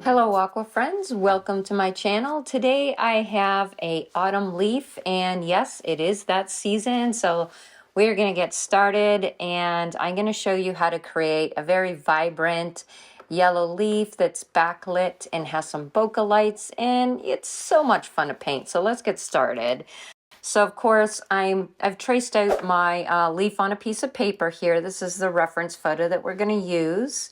Hello aqua friends, welcome to my channel. Today I have a autumn leaf, and yes, it is that season, so we're going to get started, and I'm going to show you how to create a very vibrant yellow leaf that's backlit and has some bokeh lights, and it's so much fun to paint. So let's get started. So of course I've traced out my leaf on a piece of paper here. This is the reference photo that we're going to use.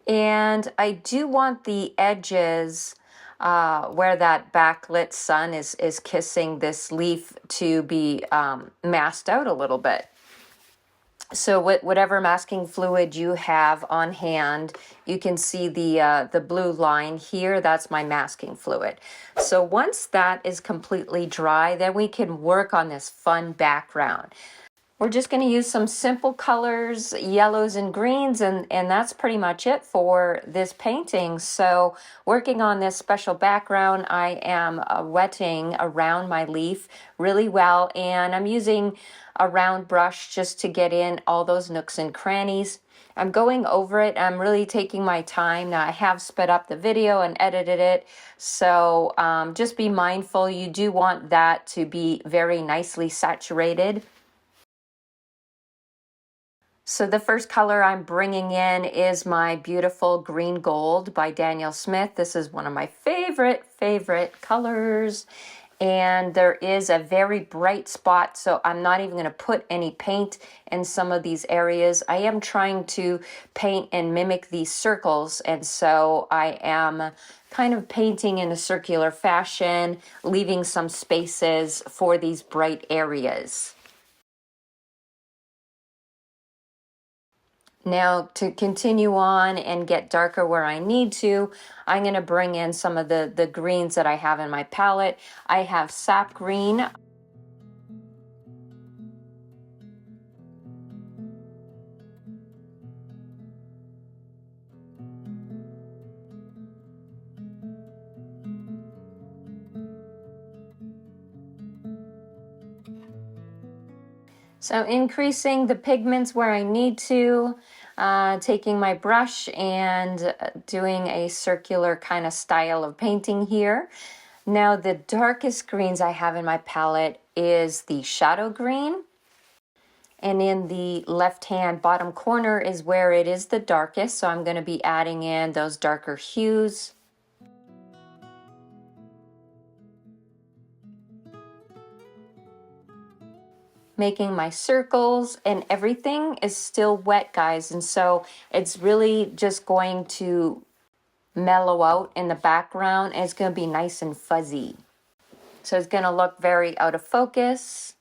And I do want the edges where that backlit sun is kissing this leaf to be masked out a little bit. So whatever masking fluid you have on hand, you can see the blue line here. That's my masking fluid. So once that is completely dry, then we can work on this fun background. We're just going to use some simple colors, yellows and greens, and that's pretty much it for this painting. So working on this special background, I am wetting around my leaf really well, and I'm using a round brush just to get in all those nooks and crannies. I'm going over it. I'm really taking my time. Now I have sped up the video and edited it, so just be mindful. You do want that to be very nicely saturated. So the first color I'm bringing in is my beautiful green gold by Daniel Smith. This is one of my favorite colors. And there is a very bright spot, so I'm not even going to put any paint in some of these areas. I am trying to paint and mimic these circles, and so I am kind of painting in a circular fashion, leaving some spaces for these bright areas. Now, to continue on and get darker where I need to, I'm going to bring in some of the greens that I have in my palette. I have sap green. So increasing the pigments where I need to, taking my brush and doing a circular kind of style of painting here. Now the darkest greens I have in my palette is the shadow green. And in the left-hand bottom corner is where it is the darkest, so I'm going to be adding in those darker hues. Making my circles, and everything is still wet, guys, and so it's really just going to mellow out in the background, and it's going to be nice and fuzzy. So it's going to look very out of focus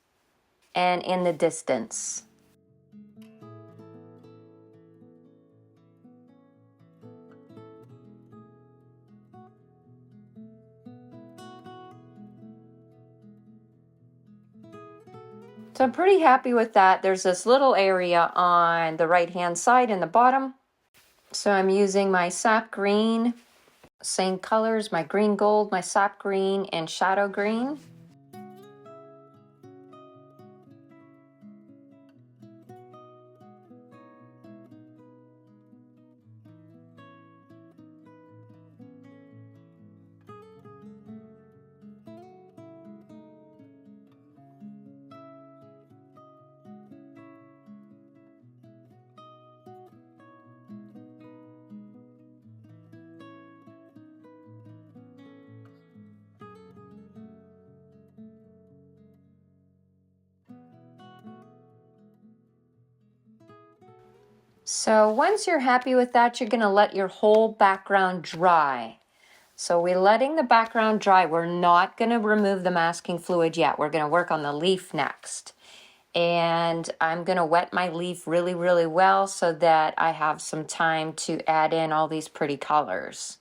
and in the distance. So I'm pretty happy with that. There's this little area on the right hand side in the bottom. So I'm using my sap green, same colors, my green gold, my sap green, and shadow green. So once you're happy with that, you're going to let your whole background dry. So we're letting the background dry. We're not going to remove the masking fluid yet. We're going to work on the leaf next. And I'm going to wet my leaf really well so that I have some time to add in all these pretty colors.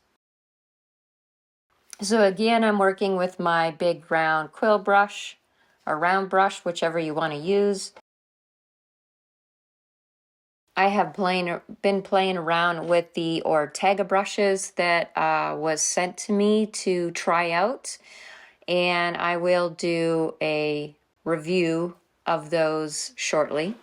So again, I'm working with my big round quill brush or round brush, whichever you want to use. I have been playing around with the Ortega brushes that was sent to me to try out, and I will do a review of those shortly.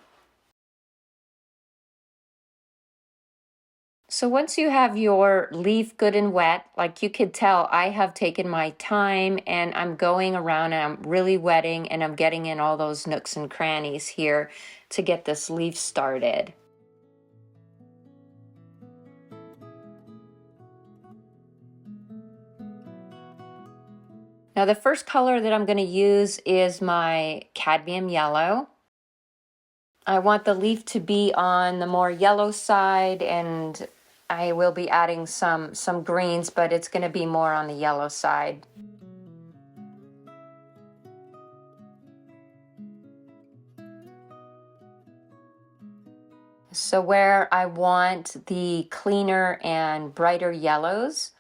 So once you have your leaf good and wet, like you could tell, I have taken my time and I'm going around and I'm really wetting and I'm getting in all those nooks and crannies here to get this leaf started. Now the first color that I'm going to use is my cadmium yellow. I want the leaf to be on the more yellow side, and I will be adding some greens, but it's going to be more on the yellow side. So where I want the cleaner and brighter yellows,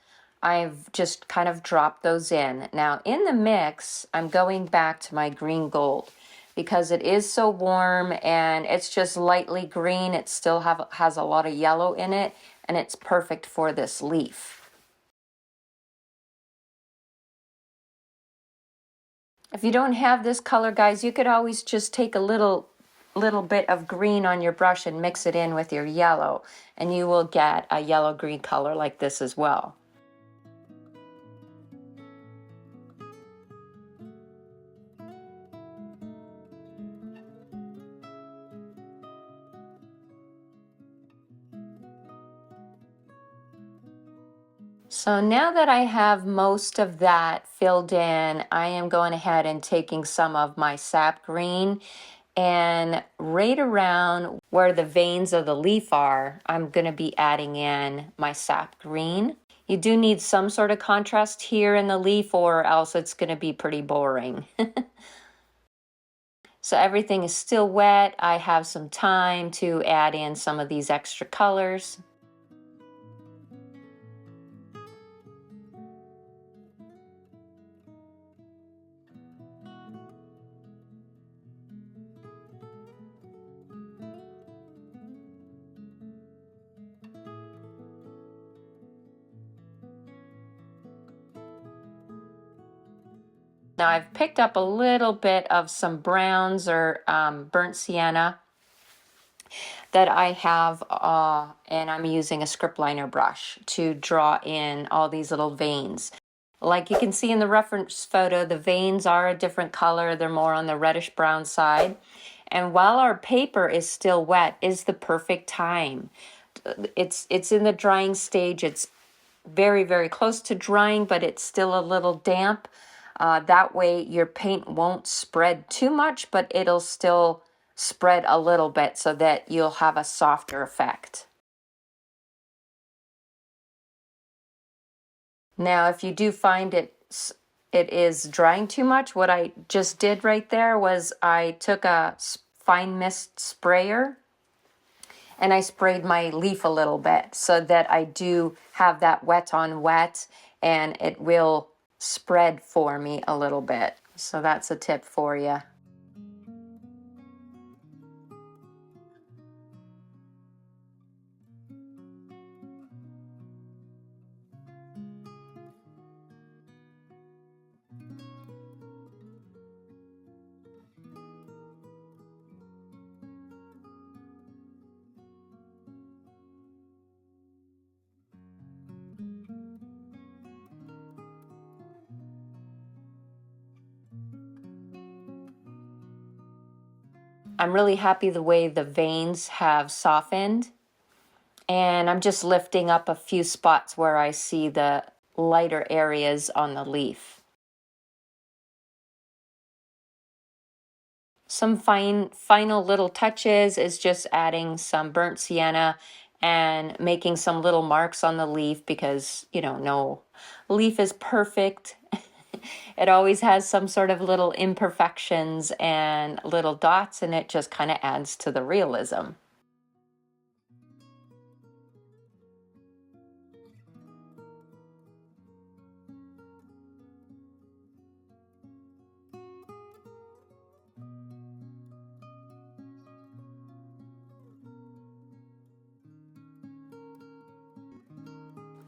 I've just kind of dropped those in. Now in the mix, I'm going back to my green gold because it is so warm and it's just lightly green. It still has a lot of yellow in it, and it's perfect for this leaf. If you don't have this color, guys, you could always just take a little bit of green on your brush and mix it in with your yellow, and you will get a yellow-green color like this as well. So now that I have most of that filled in, I am going ahead and taking some of my sap green, and right around where the veins of the leaf are, I'm going to be adding in my sap green. You do need some sort of contrast here in the leaf, or else it's going to be pretty boring. So everything is still wet. I have some time to add in some of these extra colors. Now I've picked up a little bit of some browns or burnt sienna that I have, and I'm using a script liner brush to draw in all these little veins. Like you can see in the reference photo, the veins are a different color. They're more on the reddish brown side. And while our paper is still wet, is the perfect time. It's in the drying stage. It's very, very close to drying, but it's still a little damp. That way your paint won't spread too much, but it'll still spread a little bit so that you'll have a softer effect. Now, if you do find it is drying too much, what I just did right there was I took a fine mist sprayer and I sprayed my leaf a little bit so that I do have that wet on wet, and it will spread for me a little bit. So that's a tip for you. I'm really happy the way the veins have softened, and I'm just lifting up a few spots where I see the lighter areas on the leaf. Some final little touches is just adding some burnt sienna and making some little marks on the leaf because, no leaf is perfect. It always has some sort of little imperfections and little dots, and it just kind of adds to the realism.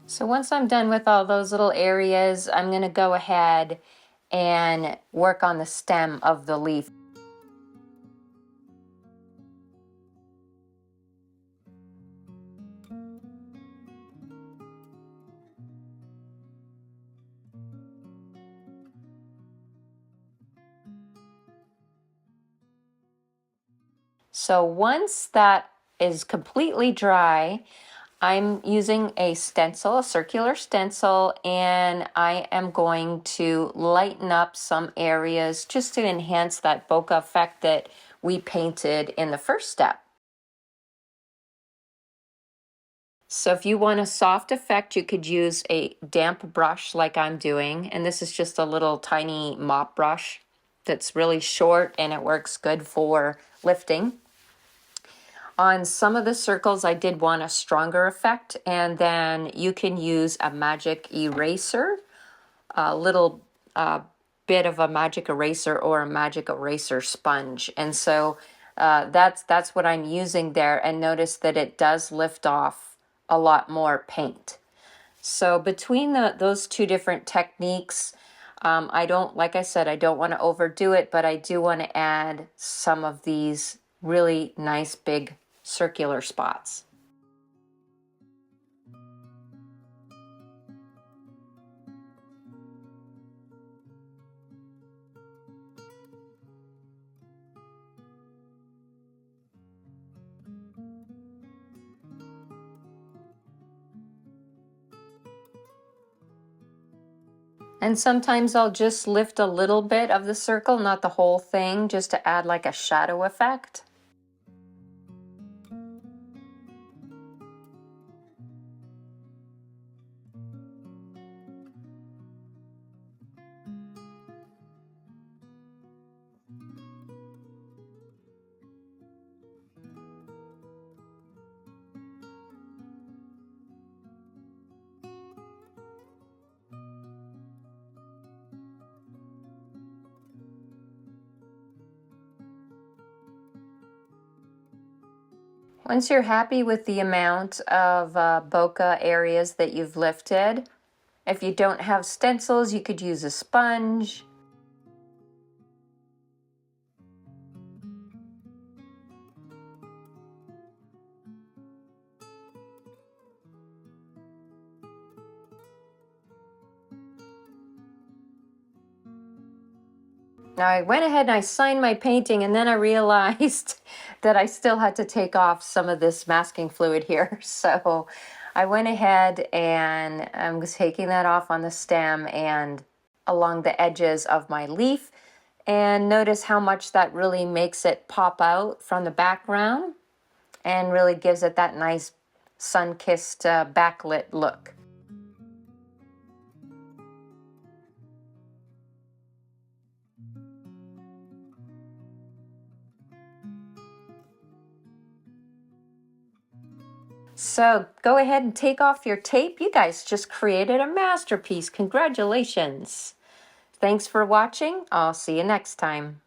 So once I'm done with all those little areas, I'm going to go ahead and work on the stem of the leaf. So once that is completely dry, I'm using a stencil, a circular stencil, and I am going to lighten up some areas just to enhance that bokeh effect that we painted in the first step. So if you want a soft effect, you could use a damp brush like I'm doing, and this is just a little tiny mop brush that's really short and it works good for lifting. On some of the circles, I did want a stronger effect, and then you can use a magic eraser, a little bit of a magic eraser or a magic eraser sponge. And so that's what I'm using there, and notice that it does lift off a lot more paint. So between those two different techniques, I don't, like I said, I don't want to overdo it, but I do want to add some of these really nice big circular spots. And sometimes I'll just lift a little bit of the circle, not the whole thing, just to add like a shadow effect. Once you're happy with the amount of bokeh areas that you've lifted, if you don't have stencils, you could use a sponge. Now I went ahead and I signed my painting, and then I realized that I still had to take off some of this masking fluid here. So I went ahead and I'm taking that off on the stem and along the edges of my leaf. And notice how much that really makes it pop out from the background and really gives it that nice sun-kissed backlit look. So go ahead and take off your tape. You guys just created a masterpiece. Congratulations. Thanks for watching. I'll see you next time.